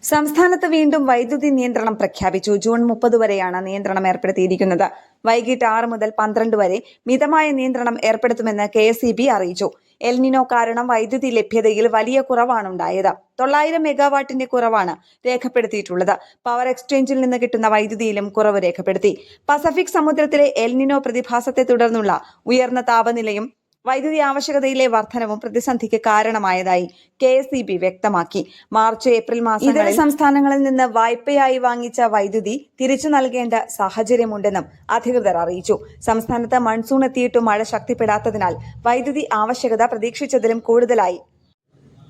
സംസ്ഥാനത്ത് വീണ്ടും വൈദ്യുതി നിയന്ത്രണം പ്രഖ്യാപിച്ചു. ജൂൺ 30 വരെയാണ് നിയന്ത്രണം ഏർപ്പെടുത്തിയിരിക്കുന്നത്. വൈകിട്ട് 6 മുതൽ 12 വരെ മിതമായ നിയന്ത്രണം ഏർപ്പെടുത്തുമെന്ന് KSEB അറിയിച്ചു. എൽനിനോ കാരണം വൈദ്യുതി ലഭ്യതയിൽ വലിയ കുറവാണുണ്ടായത്. 900 മെഗാവാട്ടിന്റെ കുറവാണ് രേഖപ്പെടുത്തിയിട്ടുള്ളത്. പവർ എക്സ്ചേഞ്ചിൽ നിന്ന് കിട്ടുന്ന വൈദ്യുതിയിലും കുറവ് രേഖപ്പെടുത്തി. പസഫിക് സമുദ്രത്തിലെ എൽനിനോ പ്രതിഭാസത്തെ തുടർന്നുള്ള ഉയർന്ന താപനിലയും വൈദ്യുതി ആവശ്യകതയിലെ വർധനവും പ്രതിസന്ധിക്ക് കാരണമായതായി KSEB വ്യക്തമാക്കി. മാർച്ച് ഏപ്രിൽ മാസങ്ങളിൽ ഇതര സംസ്ഥാനങ്ങളിൽ നിന്ന് വായ്പയായി വാങ്ങിച്ച വൈദ്യുതി തിരിച്ചു നൽകേണ്ട സാഹചര്യമുണ്ടെന്നും അധികൃതർ അറിയിച്ചു. സംസ്ഥാനത്ത് മൺസൂൺ എത്തിയിട്ടും മഴ ശക്തിപ്പെടാത്തതിനാൽ വൈദ്യുതി ആവശ്യകത പ്രതീക്ഷിച്ചതിലും കൂടുതലായി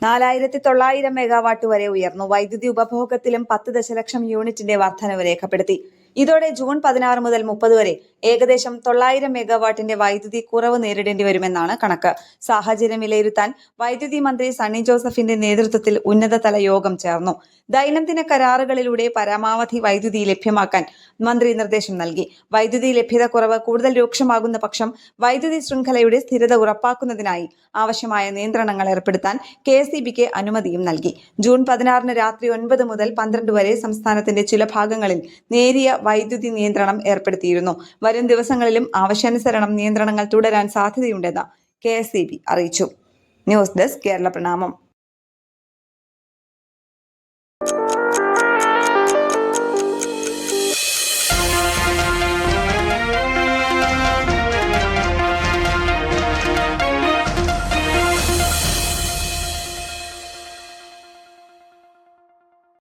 4900 മെഗാവാട്ട് വരെ ഉയർന്നു. വൈദ്യുതി ഉപഭോഗത്തിലും 10 ദശലക്ഷം യൂണിറ്റിന്റെ വർധനവ് രേഖപ്പെടുത്തി. ഇതോടെ ജൂൺ 16 മുതൽ 30 വരെ ഏകദേശം 900 മെഗാവാട്ടിന്റെ വൈദ്യുതി കുറവ് നേരിടേണ്ടി വരുമെന്നാണ് കണക്ക്. സാഹചര്യം വിലയിരുത്താൻ വൈദ്യുതി മന്ത്രി സണ്ണി ജോസഫിന്റെ നേതൃത്വത്തിൽ ഉന്നതതല യോഗം ചേർന്നു. ദൈനംദിന കരാറുകളിലൂടെ പരമാവധി വൈദ്യുതി ലഭ്യമാക്കാൻ മന്ത്രി നിർദ്ദേശം നൽകി. വൈദ്യുതി ലഭ്യത കുറവ് കൂടുതൽ രൂക്ഷമാകുന്ന പക്ഷം വൈദ്യുതി ശൃംഖലയുടെ സ്ഥിരത ഉറപ്പാക്കുന്നതിനായി ആവശ്യമായ നിയന്ത്രണങ്ങൾ ഏർപ്പെടുത്താൻ KSEBക്ക് അനുമതിയും നൽകി. ജൂൺ 16 രാത്രി 9 മുതൽ 12 വരെ സംസ്ഥാനത്തിന്റെ ചില ഭാഗങ്ങളിൽ നേരിയ വൈദ്യുതി നിയന്ത്രണം ഏർപ്പെടുത്തിയിരുന്നു. വരും ദിവസങ്ങളിലും ആവശ്യാനുസരണം നിയന്ത്രണങ്ങൾ തുടരാൻ സാധ്യതയുണ്ടെന്ന് KSEB അറിയിച്ചു. ന്യൂസ് ഡെസ്ക് കേരള പ്രണാമം.